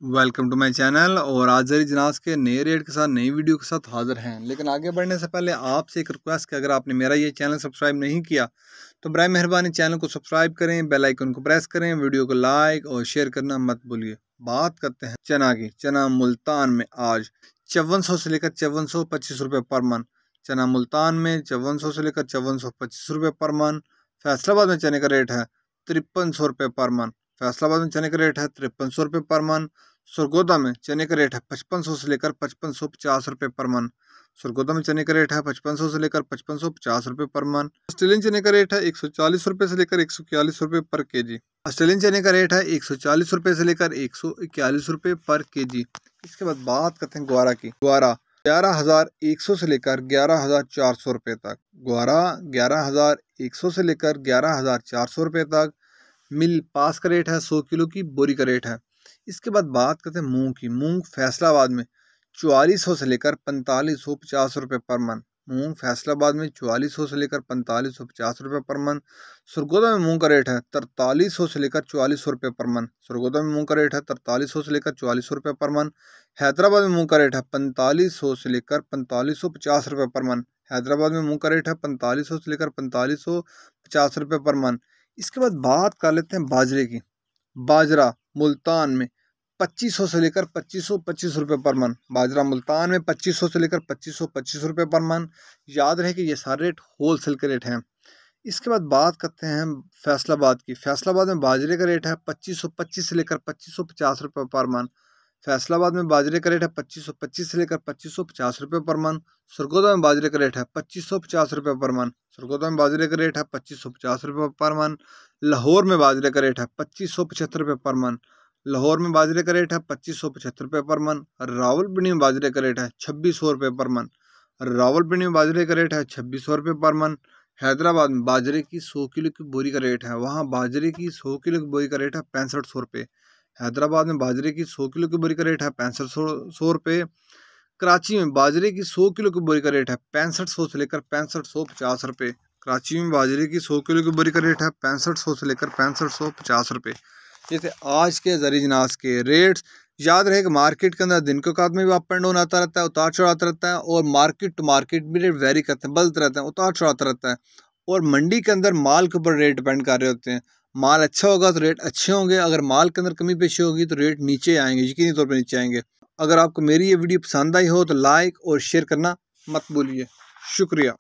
Welcome to my channel. और आज जरी जनाज के नए रेट के साथ नई वीडियो के साथ हाजिर हैं। लेकिन आगे बढ़ने से पहले आपसे एक रिक्वेस्ट कि अगर आपने मेरा ये चैनल सब्सक्राइब नहीं किया तो बराए मेहरबानी चैनल को सब्सक्राइब करें, बेल आइकन को प्रेस करें, वीडियो को लाइक और शेयर करना मत भूलिए। बात करते हैं चना की। चना मुल्तान में आज 5400 से लेकर 5425 रुपये पर मन। चना मुल्तान में 5400 से लेकर 5425 रुपये पर मन। फैसलाबाद में चने का रेट है 5300 रुपये पर मन। फैसलाबाद में चने का रेट है 5300 रुपये पर मन। सरगोदा में चने का रेट है 5500 से लेकर 5550 रुपये पर मन। सरगोदा में चने का रेट है 5500 से लेकर 5550 रुपये पर मन। ऑस्ट्रेलियन चने का रेट है 140 रुपये से लेकर 141 रुपये पर केजी। ऑस्ट्रेलियन चने का रेट है 140 रुपये से लेकर 141 रुपये पर केजी। इसके बाद बात करते हैं ग्वारा की। ग्वारा 11,100 से लेकर 11,400 रुपये तक। ग्वारा 11,100 से लेकर 11,400 रुपये तक। मिल पास का रेट है 100 किलो की बोरी का रेट है। इसके बाद बात करते हैं मूंग की। मूंग फैसलाबाद में 4400 से लेकर 4550 रुपये पर मन। मूंग फैसलाबाद में 4400 से लेकर 4550 रुपये पर मन। सरगोदा में मूंग का रेट है 4300 से लेकर 4400 रुपये पर मन। सरगोदा में मूंग का रेट है 4300 से लेकर 4400 रुपये पर मन। हैदराबाद में मूंग का रेट है 4500 से लेकर 4550 रुपये पर मन। हैदराबाद में मूंग का रेट है 4500 से लेकर 4550 रुपये पर मन। इसके बाद बात कर लेते हैं बाजरे की। बाजरा मुल्तान में 2500 से लेकर 2525 रुपये पर मन। बाजरा मुल्तान में 2500 से लेकर 2525 रुपये पर मन। याद रहे कि ये सारे रेट होलसेल के रेट हैं। इसके बाद बात करते हैं फैसलाबाद की। फैसलाबाद में बाजरे का रेट है 2525 से लेकर 2550 रुपये पर मन। फैसलाबाद में बाजरे का रेट है 2525 से लेकर 2550 रुपये पर मन। सरगोदा में बाजरे का रेट है 2550 रुपये पर मन। सरगोदा में बाजरे का रेट है 2550 रुपये पर मन। लाहौर में बाजरे का रेट है 2575 रुपये पर मन। लाहौर में बाजरे का रेट है 2575 रुपये पर मन। रावलपिंडी में बाजरे का रेट है 2600 रुपये पर मन। रावलपिंडी में बाजरे का रेट है 2600 रुपये पर मन। हैदराबाद में बाजरे की 100 किलो की बोरी का रेट है, वहाँ बाजरे की 100 किलो की बोरी का रेट है 6500 रुपये। हैदराबाद में बाजरे की 100 किलो की बोरी का रेट है 6500 रुपये। कराची में बाजरे की 100 किलो की बोरी का रेट है 6500 से लेकर 6550 रुपये। कराची में बाजरे की 100 किलो की बोरी का रेट है 6500 से लेकर 6550 रुपये। ये थे आज के जरी जनाज के रेट्स। याद रहे कि मार्केट के अंदर दिन के औकात में भी अप एंड डाउन आता रहता है, उतार चढ़ आता रहता है, और मार्केट टू मार्केट भी रेट वेरी करते हैं, बदलते रहते हैं, उतार चढ़ आता रहता है। और मंडी के अंदर माल के ऊपर रेट डिपेंड कर रहे होते हैं। माल अच्छा होगा तो रेट अच्छे होंगे, अगर माल के अंदर कमी पेशी होगी तो रेट नीचे आएंगे, यकीनी तौर पर नीचे आएंगे। अगर आपको मेरी ये वीडियो पसंद आई हो तो लाइक और शेयर करना मत भूलिए। शुक्रिया।